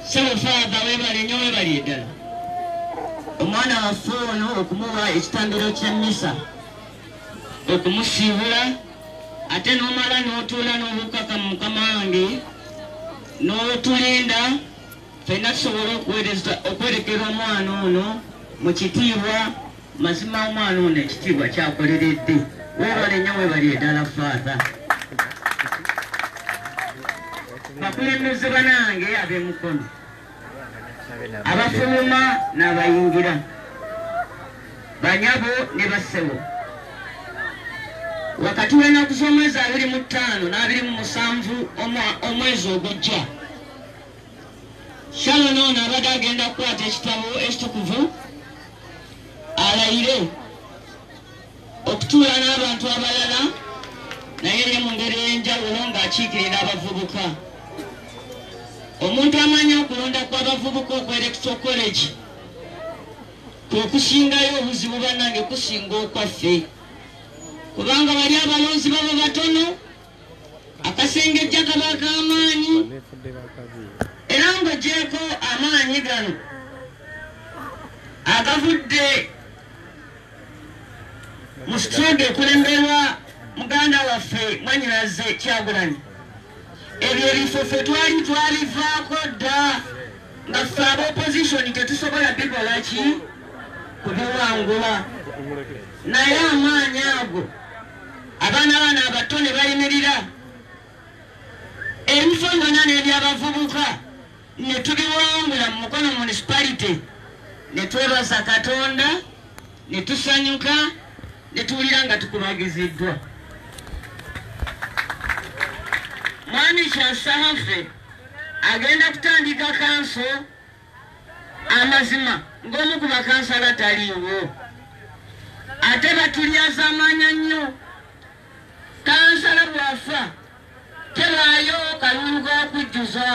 Father webale nnyo webali eddala omwana waffe ono okumuwa ekitambiro ky'emmisa okumusiibula ate n'omala n'otuula n'obukaka mu mukama wange n'otulinda ffenna tusobole okwerekera omwana ono mu kitiibwa mazima omwana ono ekitiibwa kyakoleredde webale nnyo webali eddala Father bakulembeze banange ab'emukono abafuluma n'abayingira banyabo ne bassebo wakati w'ennaku z'omwezi 25 na 27 omwezi ogujja Sharon ono abadde agenda kukwata ekitabo ekitukuvu alayire okutuula n'abantu abalala naye ne mu ngeri ey'enjawulo ng'akiikirira abavubuka omuntu amanyi okulonda kw'abavubuka okwelectoral college kwe kusingayo obuzibu bannange kusinga okwaffe kubanga bali abalonzi babo batono akasengejja kaba k'amaanyi era ng'ogyeko amaanyi gano agavudde mu stroke ekulemberwa muganda waffe Mwanyiraze Kyagulanyi ebyo ebifo ffe twalivaako dda nga ffe ab'opposition tetusobola bikola ki kubiwangula naye amaanyi ago abaana bano abato ne bayimirira ebifo byonna n'ebyabavubuka ne tubiwangula mu mukono municipality ne twebaza Katonda ne tusanyuka ne tuwulira nga tukubagiziddwa Mwami Kyasahafe agenda kutandika kanso amazima ng'omu ku bakansala taliiwo ate batulyaza amanya nnyo kansala bwafa tebaayo kalulu k'okujjuza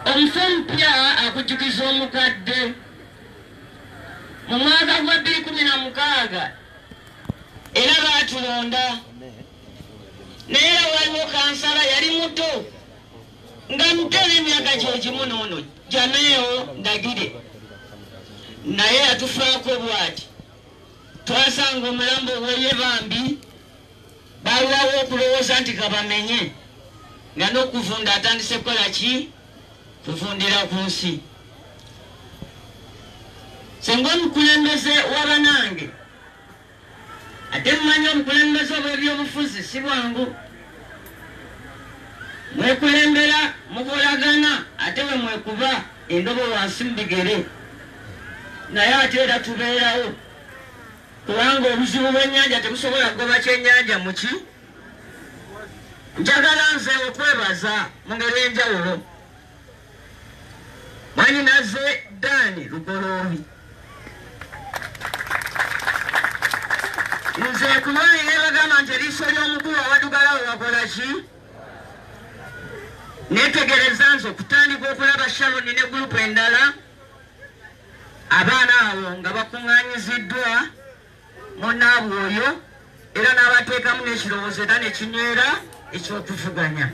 omufu omupya akujjukiza omukadde mu mwaka gwa 2016 era baatulonda naye waliwo kansala yali muto nga mutera emyaka gyogimu noono Jameewo Ndagire naye yatufaako bw'ati twasanga omulambo w'eye bambi balwawo okulowooza nti kabamenye nga n'okuvunda atandise kukola ki kuvundira ku nsi senga omukulembeze w'abanange ate mumanyi omukulembeze obw'ebyobufuzi si bwangu mwekulembera mukolagana ate we mwekuba endobo wansi mu bigere naye ate era tubeerawo kubanga obuzibu bw'ennyanja tebusobola kugoba kyennyanja muki njagala nze okwebaza mu ngeri enjawulo Mwanyinaze Dani Lugoloobi nze kulwanira bagamba nti eriiso ly'omukulu awadugala we wakola ki netegereza nze okutandika okulaba Sharon ne gurupu endala abaana abo nga bakuŋŋaanyiziddwa munnaabwe oyo era n'abateekamu n'ekirowoozo era nekinywera eky'okuvuganya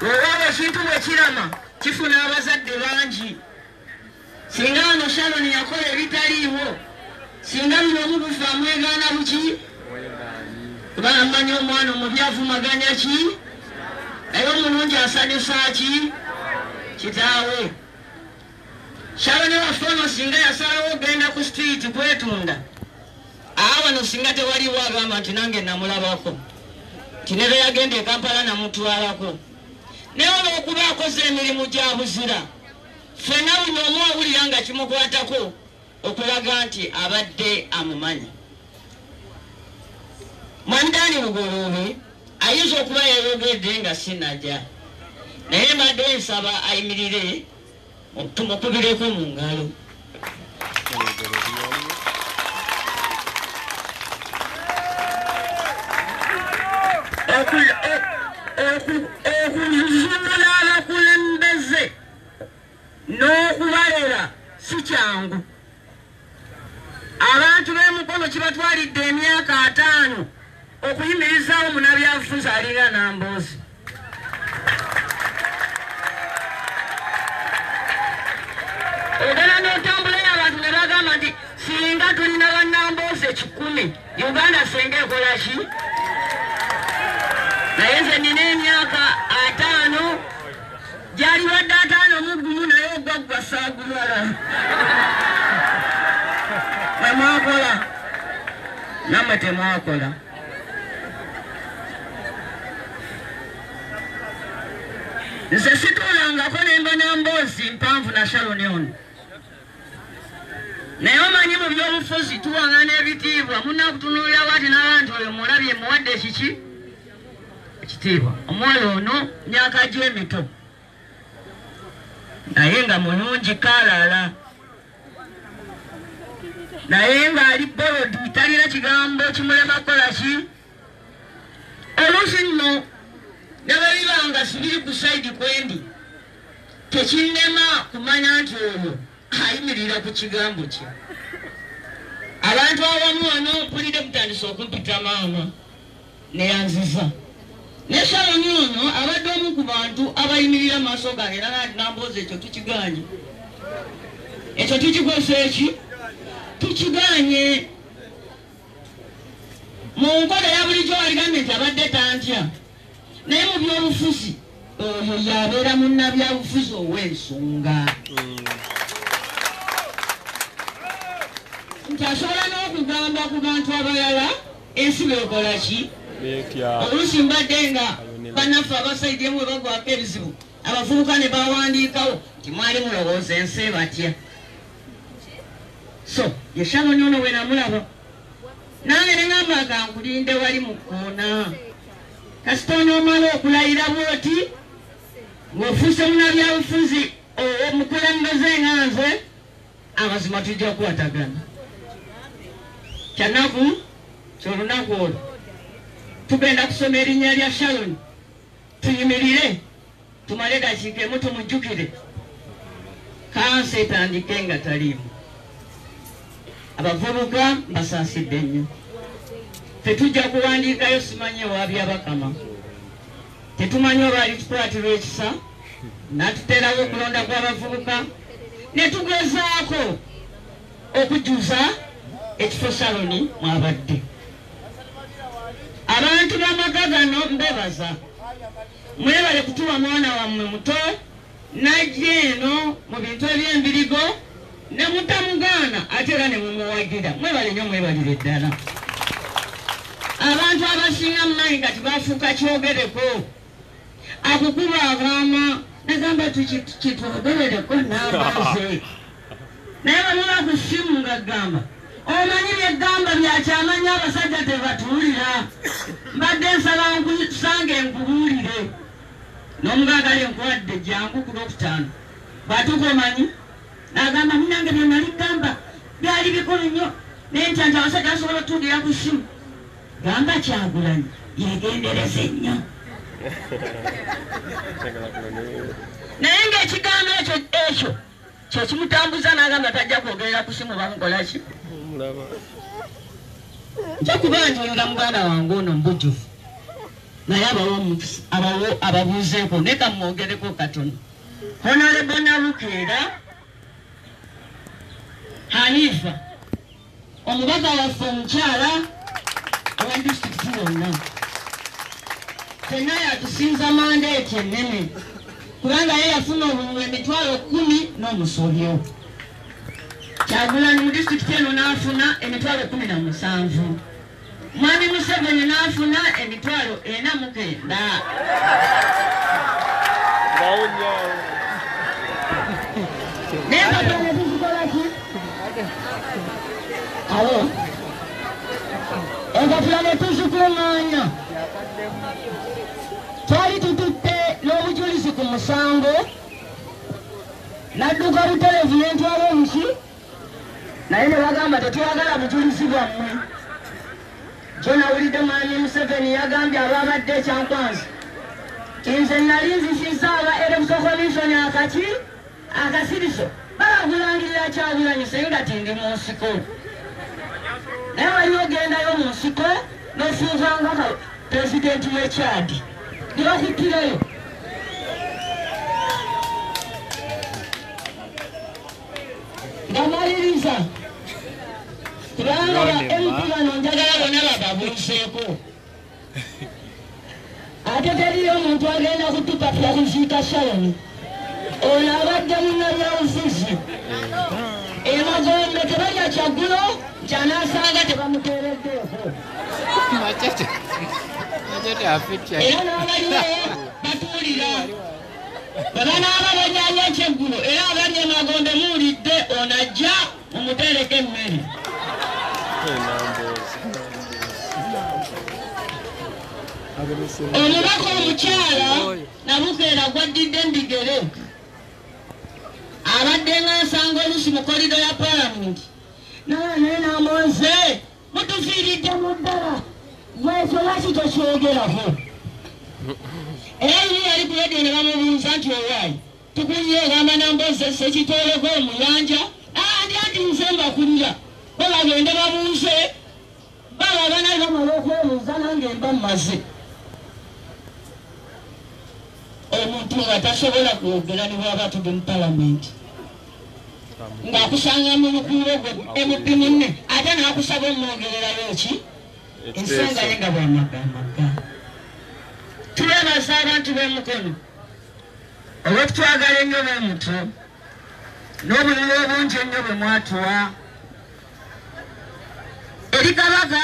owaaba ekintu bwe kirama kifuna abazadde bangi singa wano Sharon yakola ebitaliiwo singa muno omubufu amwegaana buki kubanga mmanyi omwana omubi avumaganya ki naye omulungi asanyusa ki kitaawe Sharon waffe ono singa yasalawo ogenda ku street kwetunda wano singa tewaliwo agamba nti nange namulabako nti ne be yagenda e Kampala namutwalako naye olw'okuba akoze emirimu gya buzira ffenna buli omu awulira nga kimukwatako okulaga nti abadde amumanyi Mwandani Lugoloobi ayinza okuba yayogedde nga sinajja naye mbadde nsaba ayimirire tumukubireko mu ngalo okuzumula abakulembeze n'okubalera si kyangu abantu b'emukono kibatwalidde emyaka 5 okuyimirizaawo munabyabufuzi alinga Namboozi 10 Uganda senge ekolashi naye nze nina emyaka 5 gyali wadde 5 mu gumu naye ogwaggwa saagulwala mwemwakola namwe temwakola nze situulangako nembona mboozi mpanvu na Sharon ono naye omanyi mu byobufuzi tuwaŋŋana ebitiibwa munakutunuulira wati n'abantu oyo mulabye muwadde ekiki ekitiibwa omuwala ono myaka gye emito naye nga mulungi kalala naye ng'ali bolodi talina kigambo kimulema kukola ki oluusi nno ne bwe biba nga sibiri ku saidi kwendi tekinnema kumanya nti oyo ayimirira ku kigambo kye abantu abamu wano mpulidde mutandise okumpita maama neyanziza ne Sharon ono abadde omu ku bantu abayimirira maaso gange nanti namboozi ekyo tukiganye ekyo tukikosa eki tukiganye mu nkola ya bulijjo waligambye nti abadde tantya naye mu byobufuzi oyo yabeera munnabyabufuzi ow'ensonga nti asobola n'okugamba ku bantu abalala ensi beekola ki oluusi mbadde nga bannaffe abasaidyemu we bagwako ebizibu abavubuka ne bawandiikawo nti mwali mulowooza ensi batya so ye Sharon ono we namulaba nange ne ngamba kankulinde wali mu kkoona kasita onoomala okulayira bwoti ng'ofuuse munnabyabufuzi omukulembeze nga nze amazima tujja kukwatagana kyanaku kyolunaku olwo tugenda kusoma erinnya lya Sharon tuyimirire tumale dakiika emu tumujjukire kansa etandike nga taliimu abavubuka mbasaasidde nnyo tetujja kuwandiikayo simanyi ewabya bakama tetumanyi oba alitukwatirwa ekisa natuterawo okulonda kw'abavubuka ne tugezaako okujjuza ekifo Sharon mwabadde abantu b'amaka gano mbebaza mwebale kutuwa mwana wammwe muto najja eno mu bintu eby'embirigo ne mutamugaana ate era ne mumuwagira mwebale nnyo mwebalire ddala abantu abasinga mumanyi kati bafuuka kyogereko akukuba agamba nagamba kitwogerereko n'amaaze naye bamuba ku ssimu ng'aggamba omanyi byeggamba byakyamanya abasajja tebatuwulira mbadde nsaba nkusange nkubuulire n'omugaagale nkuwadde jangu ku Lwokutaano bwatuuka omanyi n'agamba munange bye nali gamba byali bikulu nnyo naye ntya nti abasajja basobola otuwulira ku ssimu gamba Kyagulanyi yegendereze nnyo naye ng'ekigambo ekyo kye kimutambuza n'agamba tajja kwogerera ku ssimu bamukola ki njakuba nti nga muganda wange ono mbujjuvu naye ababuuzeeko ne kamwogereko katono Honorable Nabukeera Hanifa omubaka waffe omukyala owa disitulikiti yonna fenna yatusinza mandeeti ennene kubanga ye yafuna obululu 10,000 n'omusobyo Kyagulanyi mu disitulikiti eno n'afuna 17,000 Mwami Museveni n'afuna 49,000 alo engafula ne tuzikuŋŋaanya twali tututte n'obujulizi ku musango nadduka butereevu n'entwala omuki naye ne bagamba tetwagala bujulizi bwammwe kyo nawulidde Mwami Museveni yagambye ababadde ekyankwanzi nze nali nzisizza aba Electoral Commission akasiriso balagulangirira Kyagulanyi senga nga tindi mu nsiko naye wali ogendayo mu nsiko n'ofuukanga pulezidenti w'e Chad ne bakuttirayo nga maliriza kubanga MP bano njagala bonna bababuuseeko ate teriyo omuntu agenda kutupapula kuziika Sharon ono abadde munnabyabufuzi emagombe tebajja kyaggulo kyanaasanga tebamuteereddeeko era n'abaliwo batuulira babanaaba banyanya ekyeggulo era abali emagombe muwulidde ono ajja mumuteereko emmere omubaka omukyala nabukeera gwaddidde endigere abadde nga nsanga olusi mu kolido ya palamenti naye namonze mutufiiridde mu ddala gwekyo lwaki tokyogerako era yini yali ku redio ne bamubuuza nti owaayi tukunye ogamba namboze sekitooleko omuyanja andi ati nze mbakulira bo bagende babuuze baba abanaali bamala okwebuuza nange mba mmaze omuntu nga tasobola kwogera ne bwaba atudde mu palamenti ng'akusanga mu lukuulo gwe MP munne ate n'akusaba omwogererayo ki ensonga ye nga bwamagamaga tulebaza abantu b'emukono olw'okutwagala ennyo b'emuto n'obululu obungi ennyo bwe mwatuwa eri kabaka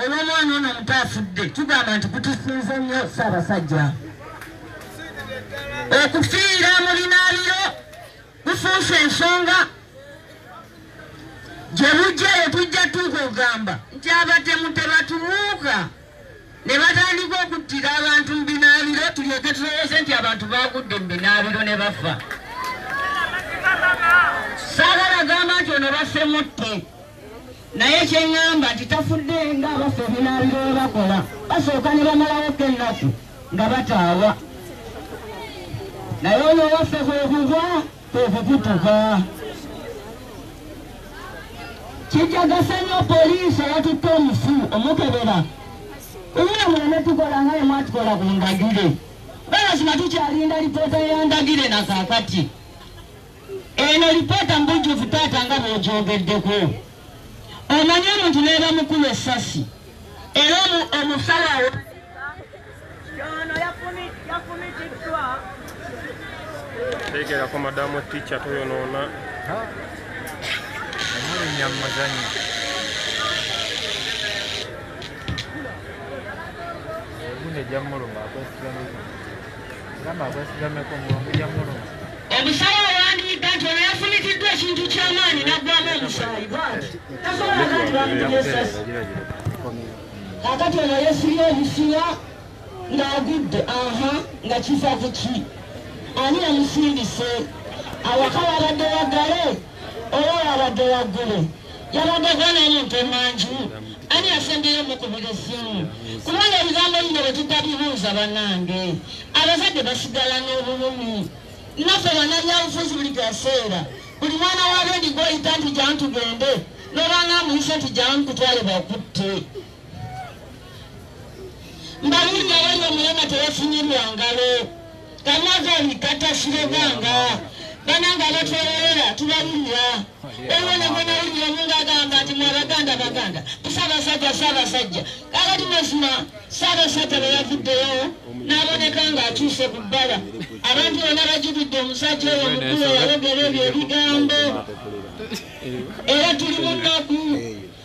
olw'omwana ono omuto afudde tugamba nti kutusinze nnyo Ssaabasajja okufiira mu binaabiro kufuuse ensonga gye bujjayo tujja tukugamba nti abatemu tebatuluuka ne batandika okuttira abantu mu binaabiro tulyoke tulowooze nti abantu baagudde mu binaabiro ne bafa saagala gamba nti ono bafemutte naye kyeŋŋamba nti tafudde nga abafa ebinaabiro we bakola basooka ne bamalawoko ennaku nga bataawa naye ono waffe kwekugwa kwekukutuka kijagasa nnyo poliisi eyatutte omufu omukebera omuna muleme tukola nga yemwatukola ku ndagire balazima tukyalinda lipoota yandagire nakaakati eno lipoota mbujjufu taata nga bwogyogeddeko omanye omuntu neeba mukulu essasi era omusawo ono yafumitiddwa tegerako madamu ticca toyonoona omulunya mumazanyo ogune jammuluma akwesigameko mulungu jammuluma omusawo owandiika nti ono yafumitiddwa ekintu ky'amaanyi naggwamu omusaayi bwati tasobolaga nti bamutugezasi kakati ono yesibye ebisiwa ng'agudde nga kifa ku ki ani yamusindise awaka yabadde waggale oba yabadde waggule yabaddeko n'omuntu emanju ani yasembeyo mukubira essimu kubanga ebigambo bino bwe tutabibuuza bannange abazadde basigala n'obulumi naffe bannabyabufuzi buli kaseera buli mwana wabendi gw'oyita nti jamu tugende n'obanga amuyise nti jamu kutwale bakutte mbabuulira wali omulema teyafunyirwa ngalo kamazabikatasiroganga bananga batwerera tubalulira ewona gwenawulira omunga agamba nti mwabaganda Ssaabasajja kakati mazima Ssaabasajja bwe yavuddeyo n'aboneka ng'akyuse ku bbala abantu bonna bajubidde omusajja oyo omukulu yayogera ebyo ebigambo era tuli mu nnaku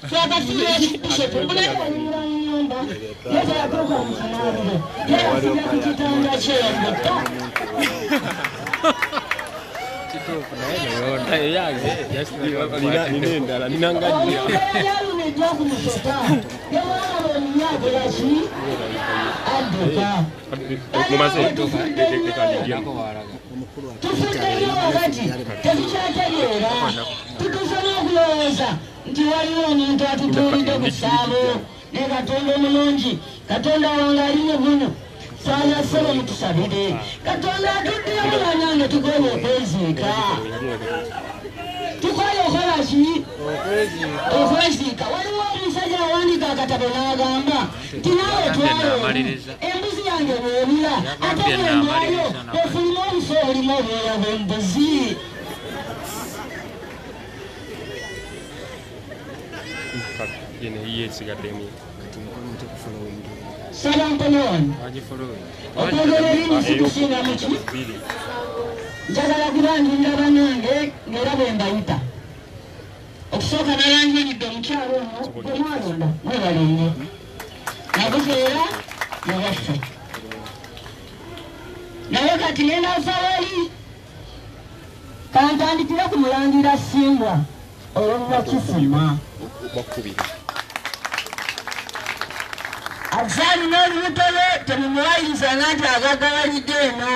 twakafiira ekibishopu mulebe olumira mu nnyumba ye teyatuuka mu kinaabiro yeyafira ku kitanda kyeyambutta tufuddeyo wakati tetukyategeera tutusoma okulowooza nti waliwo omuntu atutuulidde ku ssaabo ne Katonda omulungi Katonda wange ali mu buno saala ssebo mutusabire Katonda atuddeyo bannange tukole okweziika tukole okola ki okweziika waliwo omusajja awandika akatabo n'agamba nti naawe twalo embuzi yange bw'ebula ate bwendwayo efuluma obuso obulimu obwoya bw'embuzi yene yesigaddemu saba ntonoon okwogera ebintu sikusinga muki njagala kubanjulira bannange ng'era bwe mbayita okusooka nalangiridde omukyalo ono gwe mwalonda mwebalenye nabukeera mubaffe naye kati ngenda ava wali kantandikire ku mulangira Simbwa olw'Akifuma azaali n'olubuto lwe temumuwayiriza nti agagabalidde eno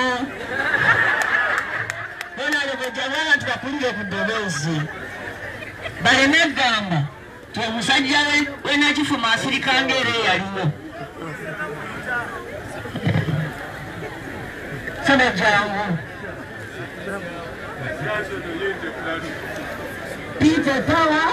bonalebojjaba abantu bakulire ku ddoboozi baleme eggamba ti omusajja we Nakifuma asirika ng'era eyaliwo sono jangu people power